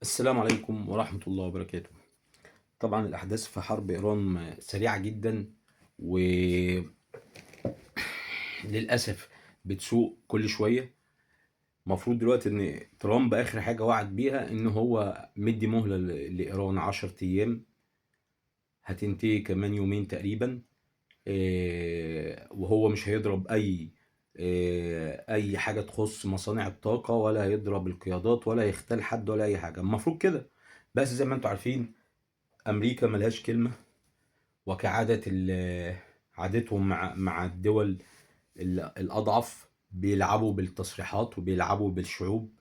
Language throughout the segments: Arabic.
السلام عليكم ورحمة الله وبركاته. طبعا الأحداث في حرب إيران سريعة جدا، وللأسف بتسوء كل شوية. المفروض دلوقتي إن ترامب آخر حاجة وعد بيها إن هو مدي مهلة لإيران 10 أيام، هتنتهي كمان يومين تقريبا. وهو مش هيضرب أي حاجة تخص مصانع الطاقة، ولا هيضرب القيادات، ولا هيختال حد، ولا أي حاجة. المفروض كده. بس زي ما انتوا عارفين، امريكا ملهاش كلمه، وكعاده عادتهم مع الدول الاضعف، بيلعبوا بالتصريحات وبيلعبوا بالشعوب،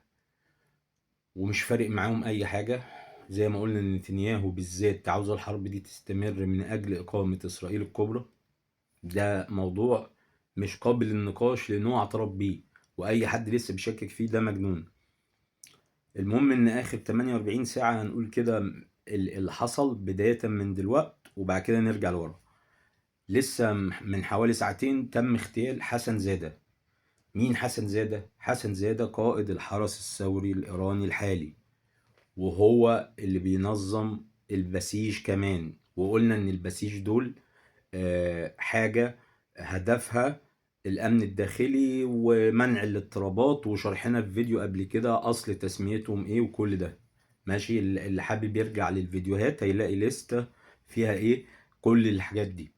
ومش فارق معاهم اي حاجه. زي ما قلنا ان نتنياهو بالذات عاوز الحرب دي تستمر من اجل اقامه اسرائيل الكبرى. ده موضوع مش قابل للنقاش، لان هو اعترف بيه، واي حد لسه بيشكك فيه ده مجنون. المهم ان اخر 48 ساعه هنقول كده اللي حصل بدايه من دلوقت، وبعد كده نرجع لورا. لسه من حوالي ساعتين تم اغتيال حسن زادة. مين حسن زادة؟ حسن زادة قائد الحرس الثوري الإيراني الحالي، وهو اللي بينظم البسيج كمان. وقلنا إن البسيج دول حاجة هدفها الأمن الداخلي ومنع الاضطرابات، وشرحنا في فيديو قبل كده أصل تسميتهم إيه وكل ده. ماشي، اللي حابب يرجع للفيديوهات هيلاقي لستة فيها إيه كل الحاجات دي.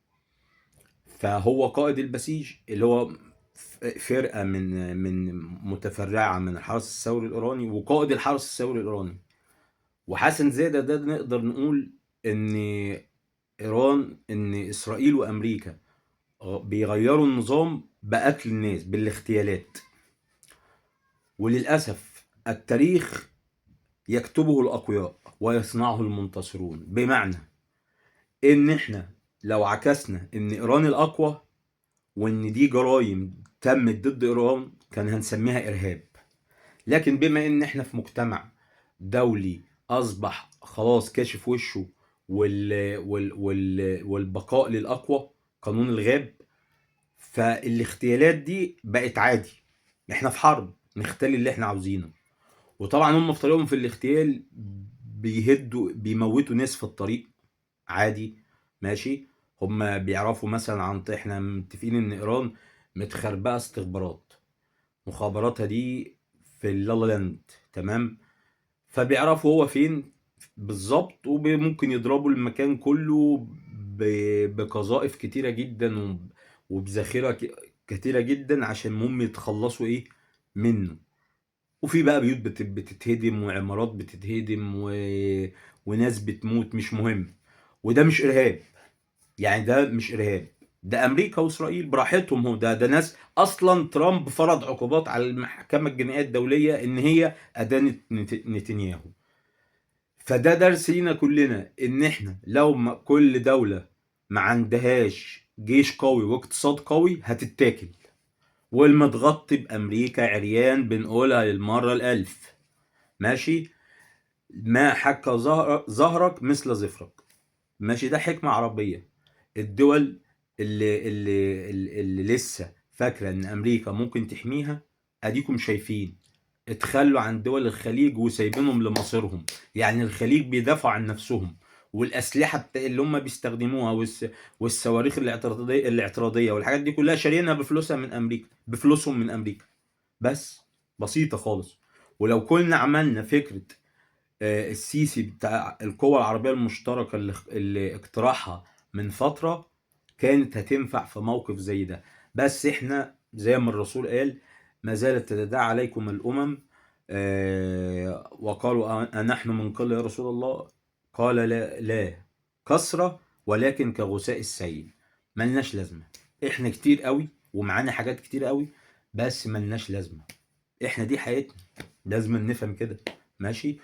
فهو قائد البسيج اللي هو فرقة من متفرعة من الحرس الثوري الإيراني، وقائد الحرس الثوري الإيراني. وحسن زادة ده نقدر نقول إن إن إسرائيل وأمريكا بيغيروا النظام بقتل الناس بالاغتيالات. وللأسف التاريخ يكتبه الأقوياء ويصنعه المنتصرون، بمعنى إن إحنا لو عكسنا إن إيران الأقوى، وان دي جرائم تمت ضد ايران، كان هنسميها ارهاب. لكن بما ان احنا في مجتمع دولي اصبح خلاص كاشف وشه، والبقاء للاقوى، قانون الغاب، فالاغتيالات دي بقت عادي. احنا في حرب نختال اللي احنا عاوزينه. وطبعا هم في طريقهم في الاغتيال بيموتوا ناس في الطريق عادي. ماشي. هم بيعرفوا مثلا احنا متفقين ان ايران متخربقه استخبارات، مخابراتها دي في اللالا لاند. تمام. فبيعرفوا هو فين بالظبط، وممكن يضربوا المكان كله بقذائف كتيره جدا، وبذخيره كتيره جدا، عشان هم يتخلصوا ايه منه. وفي بقى بيوت بتتهدم، وعمارات بتتهدم، وناس بتموت، مش مهم. وده مش ارهاب. يعني ده مش ارهاب. ده امريكا واسرائيل براحتهم. هو ده ناس اصلا ترامب فرض عقوبات على المحكمه الجنائيه الدوليه ان هي ادانت نتنياهو. فده درس لينا كلنا، ان احنا لو ما كل دوله ما عندهاش جيش قوي واقتصاد قوي هتتاكل. والمتغطي بامريكا عريان، بنقولها للمره الالف. ماشي. ما حك ظهرك مثل ظفرك. ماشي، ده حكمة عربية. الدول اللي لسه فاكرة ان امريكا ممكن تحميها، اديكم شايفين اتخلوا عن دول الخليج وسايبينهم لمصيرهم. يعني الخليج بيدافعوا عن نفسهم، والاسلحه اللي هم بيستخدموها، والصواريخ الاعتراضيه والحاجات دي كلها شاريينها بفلوسها من امريكا، بفلوسهم من امريكا. بس بسيطه خالص. ولو كنا عملنا فكره السيسي بتاع القوى العربية المشتركة اللي اقترحها من فترة، كانت هتنفع في موقف زي ده. بس احنا زي ما الرسول قال: ما زالت تتداعى عليكم الأمم. وقالوا أنحن من قلة يا رسول الله؟ قال: لا لا، كثرة ولكن كغثاء السيل. ملناش لازمة. احنا كتير قوي ومعانا حاجات كتير قوي، بس ملناش لازمة. احنا دي حياتنا، لازم نفهم كده. ماشي.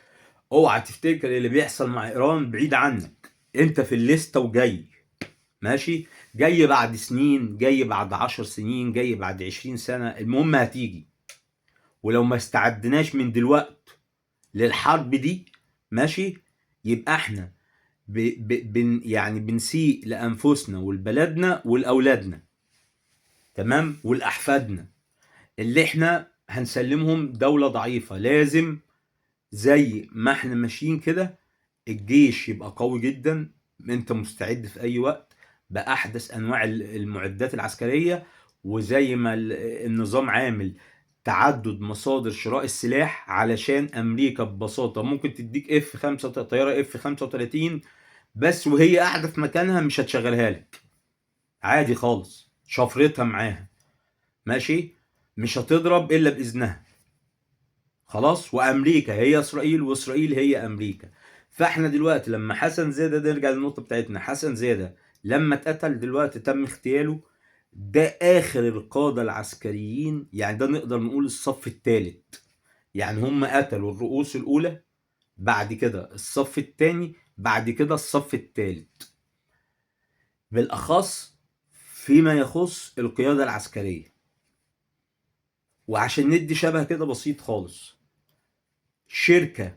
اوعى تفتكر اللي بيحصل مع ايران بعيد عنك. انت في الليسته وجاي. ماشي. جاي بعد سنين، جاي بعد 10 سنين، جاي بعد 20 سنة، المهم هتيجي. ولو ما استعدناش من دلوقت للحرب دي، ماشي، يبقى احنا يعني بنسيء لانفسنا ولبلدنا ولاولادنا. تمام. ولاحفادنا اللي احنا هنسلمهم دولة ضعيفة. لازم زي ما احنا ماشيين كده، الجيش يبقى قوي جدا، انت مستعد في اي وقت باحدث انواع المعدات العسكريه. وزي ما النظام عامل تعدد مصادر شراء السلاح، علشان امريكا ببساطه ممكن تديك اف 5 طياره اف 35 بس وهي قاعده في مكانها مش هتشغلها لك عادي خالص، شفرتها معاها ماشي، مش هتضرب الا باذنها. خلاص، وامريكا هي اسرائيل واسرائيل هي امريكا. فاحنا دلوقتي لما حسن زاده، نرجع للنقطه بتاعتنا، حسن زاده لما اتقتل دلوقتي تم اغتياله، ده اخر القاده العسكريين، يعني ده نقدر نقول الصف الثالث. يعني هم قتلوا الرؤوس الاولى، بعد كده الصف الثاني، بعد كده الصف الثالث، بالاخص فيما يخص القياده العسكريه. وعشان ندي شبه كده بسيط خالص، شركه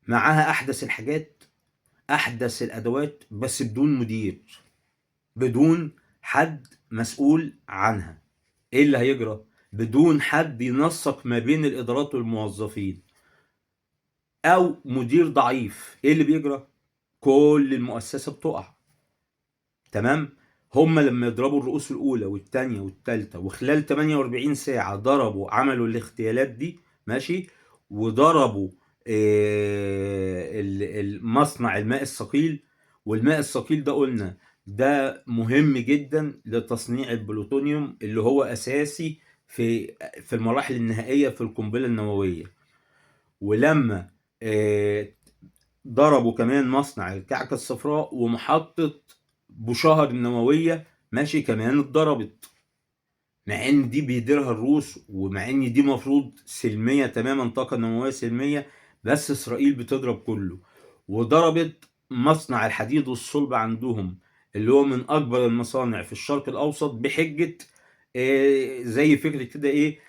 معاها احدث الحاجات، احدث الادوات، بس بدون مدير، بدون حد مسؤول عنها، ايه اللي هيجرى؟ بدون حد ينسق ما بين الادارات والموظفين، او مدير ضعيف، ايه اللي بيجرى؟ كل المؤسسة بتقع. تمام. هم لما يضربوا الرؤوس الاولى والثانيه والثالثه، وخلال 48 ساعه ضربوا، عملوا الاغتيالات دي ماشي، وضربوا المصنع الماء الثقيل. والماء الثقيل ده قلنا ده مهم جدا لتصنيع البلوتونيوم، اللي هو اساسي في المراحل النهائيه في القنبله النوويه. ولما آه، ضربوا كمان مصنع الكعكة الصفراء، ومحطة بوشهر النووية ماشي كمان اتضربت، مع ان دي بيديرها الروس، ومع ان دي مفروض سلمية تماما، طاقة نووية سلمية، بس اسرائيل بتضرب كله. وضربت مصنع الحديد والصلب عندهم، اللي هو من اكبر المصانع في الشرق الاوسط، بحجة زي فكرة كده ايه،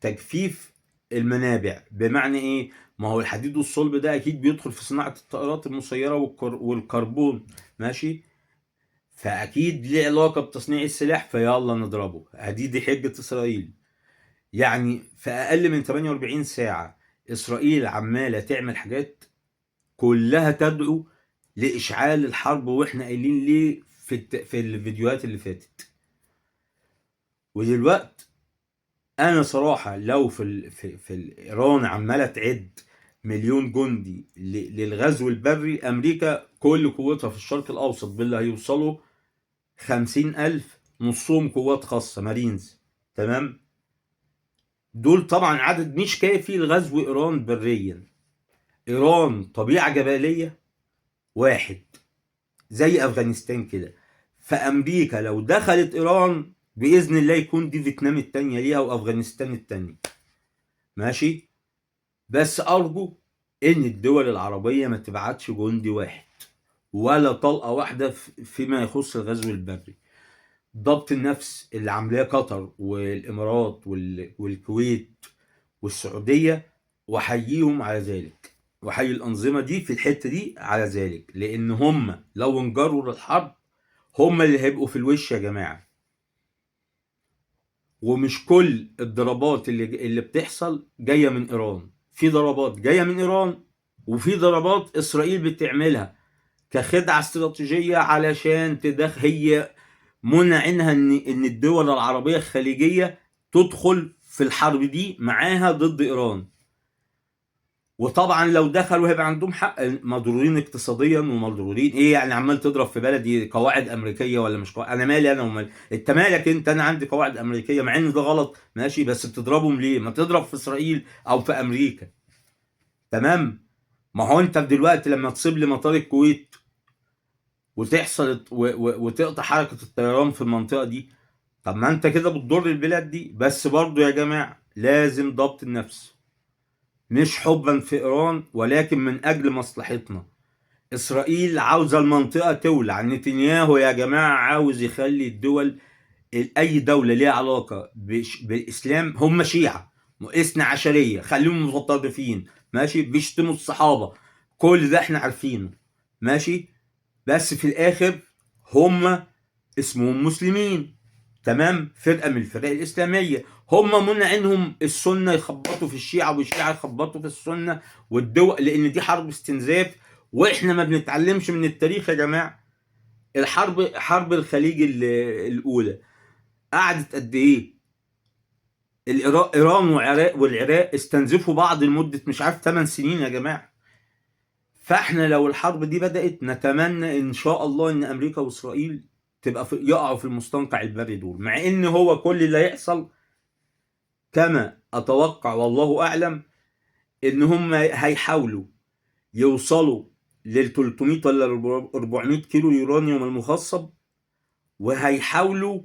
تجفيف المنابع. بمعنى ايه؟ ما هو الحديد والصلب ده اكيد بيدخل في صناعة الطائرات المسيرة والكربون ماشي، فاكيد ليه علاقة بتصنيع السلاح، فيلا نضربه. دي حجة اسرائيل. يعني في اقل من 48 ساعة اسرائيل عمالة تعمل حاجات كلها تدعو لاشعال الحرب، واحنا قايلين ليه في الفيديوهات اللي فاتت. ودلوقتي انا صراحه لو في ايران عماله تعد مليون جندي للغزو البري، امريكا كل قوتها في الشرق الاوسط باللي هيوصلوا 50,000، نصهم قوات خاصه مارينز. تمام. دول طبعا عدد مش كافي لغزو ايران بريا. ايران طبيعه جبليه واحد، زي افغانستان كده. فامريكا لو دخلت ايران باذن الله يكون دي فيتنام التانية ليها وافغانستان التانية ماشي. بس ارجو ان الدول العربيه ما تبعتش جندي واحد ولا طلقه واحده فيما يخص الغزو البري. ضبط النفس اللي عاملاه قطر والامارات والكويت والسعوديه، واحييهم على ذلك، واحيي الانظمه دي في الحته دي على ذلك، لان هم لو انجروا للحرب هم اللي هيبقوا في الوش يا جماعه. ومش كل الضربات اللي بتحصل جايه من ايران، في ضربات جايه من ايران، وفي ضربات اسرائيل بتعملها كخدعه استراتيجيه علشان تدخل، هي منع عنها ان الدول العربيه الخليجيه تدخل في الحرب دي معاها ضد ايران. وطبعا لو دخلوا هيبقى عندهم حق، مضرورين اقتصاديا ومضرورين ايه، يعني عمال تضرب في بلدي قواعد امريكيه ولا مش قواعد؟ انا مالي انا ومال انت مالك انت؟ انا عندي قواعد امريكيه، مع ان ده غلط ماشي، بس بتضربهم ليه؟ ما تضرب في اسرائيل او في امريكا. تمام. ما هو انت دلوقتي لما تصيب لي مطار الكويت وتحصل وتقطع حركه الطيران في المنطقه دي، طب ما انت كده بتضر البلاد دي. بس برضو يا جماعه لازم ضبط النفس، مش حبا في ايران ولكن من اجل مصلحتنا. اسرائيل عاوزه المنطقه تولع، نتنياهو يا جماعه عاوز يخلي الدول، اي دوله ليها علاقه بالاسلام، هم شيعه اثنا عشريه، خليهم متطرفين ماشي، بيشتموا الصحابه، كل ده احنا عارفينه ماشي، بس في الاخر هم اسمهم مسلمين. تمام. فرقه من الفرق الاسلاميه، هم منعينهم السنه يخبطوا في الشيعه والشيعه يخبطوا في السنه والدول، لان دي حرب استنزاف. واحنا ما بنتعلمش من التاريخ يا جماعه. حرب الخليج الاولى قعدت قد ايه؟ ايران والعراق استنزفوا بعض لمده مش عارف 8 سنين يا جماعه. فاحنا لو الحرب دي بدات، نتمنى ان شاء الله ان امريكا واسرائيل تبقى يقعوا في المستنقع البري دول، مع ان هو كل اللي هيحصل كما اتوقع والله اعلم ان هم هيحاولوا يوصلوا لل 300 ولا 400 كيلو يورانيوم المخصب، وهيحاولوا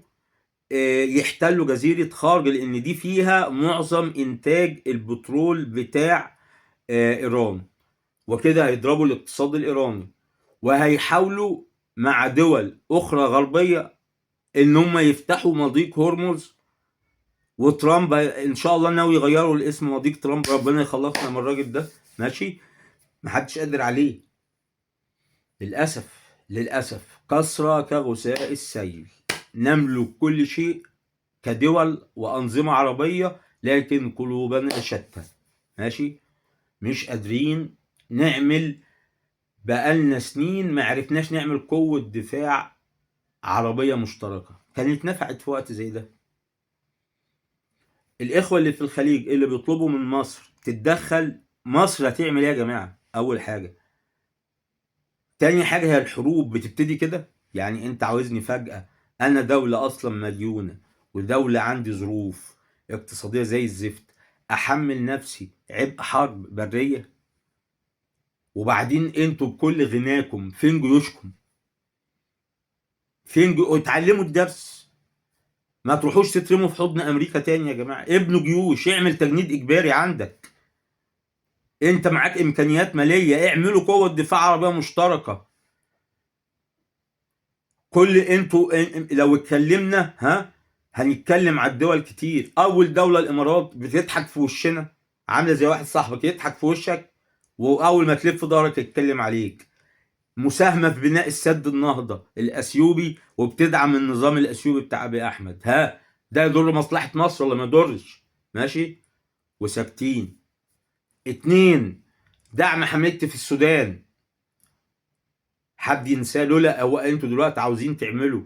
يحتلوا جزيرة خارج، لأن دي فيها معظم إنتاج البترول بتاع إيران، وكده هيضربوا الاقتصاد الإيراني. وهيحاولوا مع دول أخرى غربية إن هم يفتحوا مضيق هرمز. وترامب إن شاء الله ناوي يغيروا الاسم مضيق ترامب، ربنا يخلصنا من الراجل ده، ماشي؟ محدش قادر عليه للأسف كسرى كغثاء السيل. نملك كل شيء كدول وأنظمة عربية، لكن قلوبنا شتى، ماشي؟ مش قادرين نعمل، بقالنا سنين ما عرفناش نعمل قوة دفاع عربية مشتركة كانت نفعت في وقت زي ده. الإخوة اللي في الخليج اللي بيطلبوا من مصر تتدخل، مصر هتعمل ايه يا جماعة؟ أول حاجة. تاني حاجة، هي الحروب بتبتدي كده. يعني انت عاوزني فجأة انا دولة اصلا مديونة ودولة عندي ظروف اقتصادية زي الزفت احمل نفسي عبء حرب برية؟ وبعدين انتوا بكل غناكم فين جيوشكم؟ اتعلموا الدرس. ما تروحوش تترموا في حضن امريكا تاني يا جماعة. ابنوا جيوش، اعمل تجنيد اجباري عندك. انت معاك امكانيات مالية، اعملوا قوة دفاع عربية مشتركة. انتوا لو اتكلمنا هنتكلم على الدول كتير. اول دولة الامارات بتضحك في وشنا، عاملة زي واحد صاحبك يضحك في وشك واول ما تلف ظهرك يتكلم عليك. مساهمة في بناء السد النهضة الاثيوبي، وبتدعم النظام الاثيوبي بتاع ابي احمد. ده يضر مصلحة مصر ولا ما يضرش؟ ماشي. وساكتين. 2، دعم حملتي في السودان. حد ينساه؟ لولا هو انتوا دلوقتي عاوزين تعملوا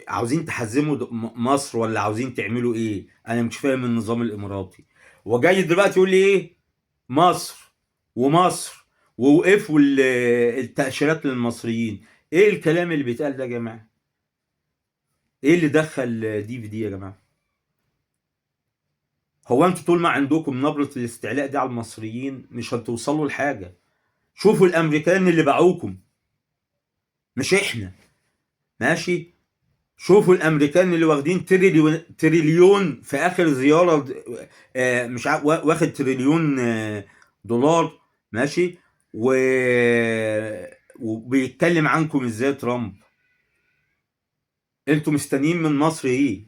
عاوزين تحزموا مصر ولا عاوزين تعملوا ايه؟ انا مش فاهم النظام الاماراتي. وجاي دلوقتي يقول لي ايه؟ مصر ووقفوا التأشيرات للمصريين. ايه الكلام اللي بيتقال ده يا جماعه؟ ايه اللي دخل دي في دي يا جماعه؟ هو انتوا طول ما عندكم نبره الاستعلاء دي على المصريين مش هتوصلوا لحاجه. شوفوا الامريكان اللي باعوكم، مش احنا، ماشي؟ شوفوا الامريكان اللي واخدين تريليون في اخر زياره، مش واخد تريليون دولار، ماشي؟ وبيتكلم عنكم ازاي ترامب. انتوا مستنيين من مصر ايه؟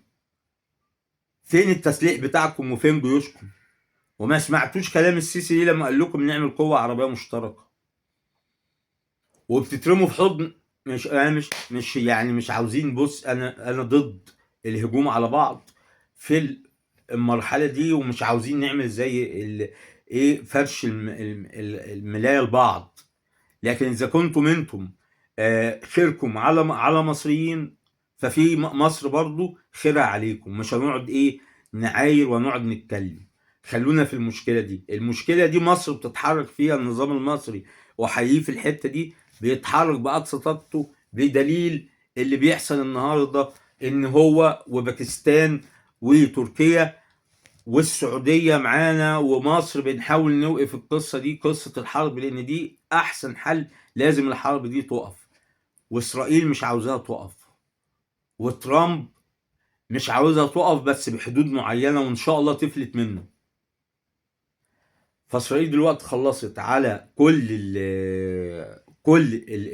فين التسليح بتاعكم وفين جيوشكم؟ وما سمعتوش كلام السيسي ليه لما قال لكم نعمل قوه عربيه مشتركه؟ وبتترموا في حضن. مش يعني مش عاوزين. بص، انا ضد الهجوم على بعض في المرحله دي، ومش عاوزين نعمل زي ايه، فرش الملايه لبعض. لكن اذا كنتم انتم خيركم على مصريين، ففي مصر برضو خيرها عليكم. مش هنقعد نعاير ونقعد نتكلم. خلونا في المشكله دي مصر بتتحرك فيها. النظام المصري وحقيقي في الحته دي بيتحرك باقصى طاقته، بدليل اللي بيحصل النهارده ان هو وباكستان وتركيا والسعوديه معانا ومصر بنحاول نوقف القصه دي، قصه الحرب، لان دي احسن حل. لازم الحرب دي تقف، واسرائيل مش عاوزاها تقف، وترامب مش عاوزها تقف، بس بحدود معينه وان شاء الله تفلت منه. فاسرائيل دلوقتي خلصت على كل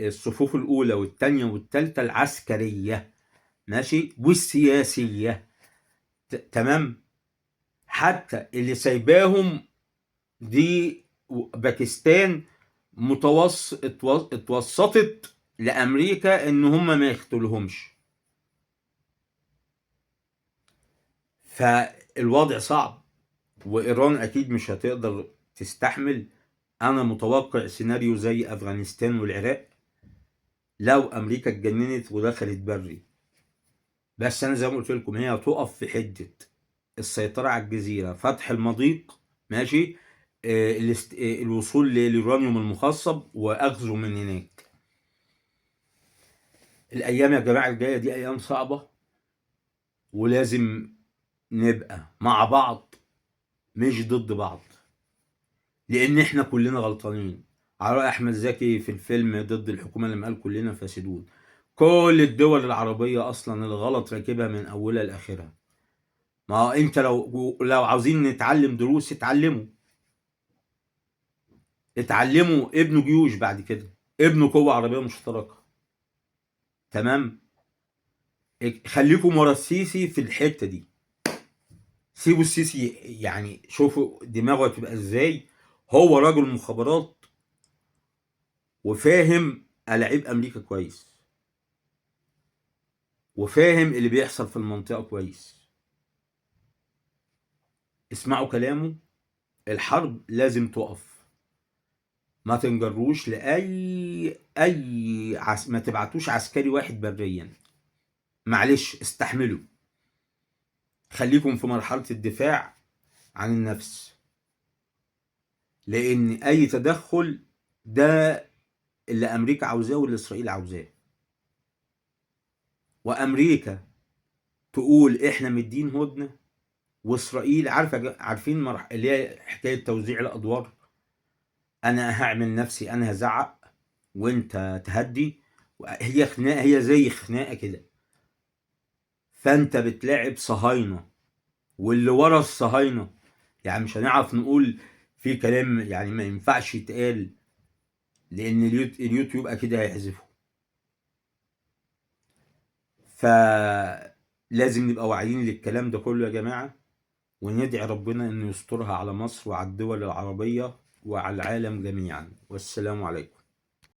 الصفوف الاولى والثانيه والثالثه العسكريه، ماشي، والسياسيه، تمام. حتى اللي سايباهم دي باكستان اتوسطت لامريكا ان هم ما يقتلهمش. فالوضع صعب، وإيران أكيد مش هتقدر تستحمل. أنا متوقع سيناريو زي أفغانستان والعراق لو أمريكا اتجننت ودخلت بري. بس أنا زي ما قلت لكم، هي هتقف في حدة السيطرة على الجزيرة، فتح المضيق، ماشي، الوصول لليورانيوم المخصب وأخذه من هناك. الأيام يا جماعة الجاية دي أيام صعبة، ولازم نبقى مع بعض مش ضد بعض، لأن إحنا كلنا غلطانين. على رأي أحمد زكي في الفيلم ضد الحكومة لما قال كلنا فاسدون. كل الدول العربية أصلا الغلط راكبها من أولها لآخرها. ما هو أنت لو عاوزين نتعلم دروس، اتعلموا ابنوا جيوش، بعد كده ابنوا قوة عربية مشتركة. تمام. خليكم ورا السيسي في الحتة دي، سيبوا السيسي، يعني شوفوا دماغه هتبقى ازاي. هو راجل مخابرات وفاهم ألاعيب أمريكا كويس، وفاهم اللي بيحصل في المنطقة كويس. اسمعوا كلامه، الحرب لازم تقف. ما تنجروش ما تبعتوش عسكري واحد بريا، معلش استحملوا. خليكم في مرحلة الدفاع عن النفس، لأن أي تدخل ده اللي أمريكا عاوزاه واللي إسرائيل عاوزاه. وأمريكا تقول إحنا مدين هدنة، وإسرائيل عارفين اللي هي حكاية توزيع الأدوار. أنا هعمل نفسي أنا هزعق وأنت تهدي. هي خناقة، هي زي خناقة كده. فأنت بتلاعب صهاينة واللي ورا الصهاينة، يعني مش هنعرف نقول في كلام يعني ما ينفعش يتقال، لأن اليوتيوب أكيد هيحذفه. فلازم نبقى واعيين للكلام ده كله يا جماعة، وندعي ربنا إنه يسترها على مصر وعلى الدول العربية وعلى العالم جميعا. والسلام عليكم.